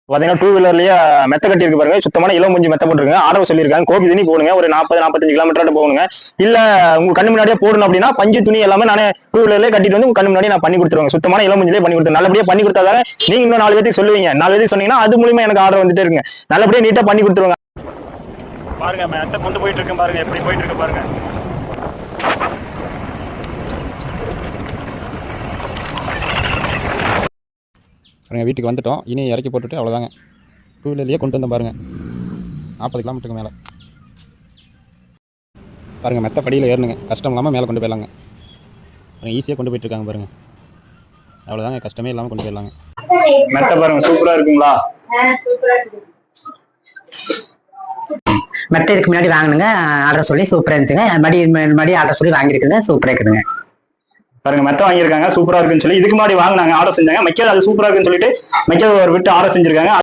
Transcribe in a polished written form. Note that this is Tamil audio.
பாத்தீங்கன்னா டூ வீலர்லயே மெத்த கட்டி இருக்கு பாருங்க. சுத்தமான இளம் மஞ்சு மெத்த போட்டுருங்க. ஆர்டர் சொல்லியிருக்காங்க. கோபி தண்ணி போடுங்க. ஒரு 40-45 கிலோமீட்டர் போகணுங்க. இல்ல உங்க கண்ணு முன்னாடியே போடணும் அப்படின்னா பஞ்சு துணி எல்லாமே நானே டூ வீலர்லயே கட்டிட்டு வந்து உங்க கண்ணு முன்னாடி நான் பண்ணி கொடுத்துருவேன். சுத்தமான இளம் மஞ்சிலே பண்ணி கொடுத்துருவேன். நல்லபடியா பண்ணி கொடுத்தாதாங்க நீங்க இன்னும் 4 பேருக்கு சொல்லுவீங்க. 4 பேருக்கு சொன்னீங்கன்னா அது மூலியமா எனக்கு ஆர்டர் வந்துட்டே இருக்குங்க. நல்லபடியா நீட்டா பண்ணி கொடுத்துருவாங்க. பாருங்க மெத்த கொண்டு போயிட்டு இருக்கேன் பாருங்க. எப்படி போயிட்டு இருக்கு பாருங்க. பாருங்கள் வீட்டுக்கு வந்துட்டோம். இனி இறக்கி போட்டுட்டு அவ்வளோதாங்க. டூ வீலர்லேயே கொண்டு வந்தோம் பாருங்கள். 40 கிலோமீட்டருக்கு மேலே பாருங்கள். மெத்த படியில் ஏறணுங்க. கஷ்டம் இல்லாமல் மேலே கொண்டு போயிடலாங்க. பாருங்கள் ஈஸியாக கொண்டு போயிட்டுருக்காங்க பாருங்கள். அவ்வளோதாங்க, கஷ்டமே இல்லாமல் கொண்டு போயிடலாங்க. மெத்த பாருங்க சூப்பராக இருக்குங்களா? மெத்த இதுக்கு முன்னாடி வாங்கினுங்க ஆர்டர் சொல்லி சூப்பராக இருந்துச்சுங்க. மறுபடி ஆர்டர் சொல்லி வாங்கியிருக்குங்க. சூப்பராக இருக்குதுங்க. பாருங்க மெத்த வாங்கியிருக்காங்க சூப்பரா இருக்குன்னு சொல்லி. இதுக்கு முன்னாடி வாங்கினாங்க ஆர்டர் செஞ்சாங்க. மைக்கேல் அது சூப்பரா இருக்குன்னு சொல்லிட்டு மைக்கேல் ஒரு விட்டு ஆர்டர் செஞ்சிருக்காங்க.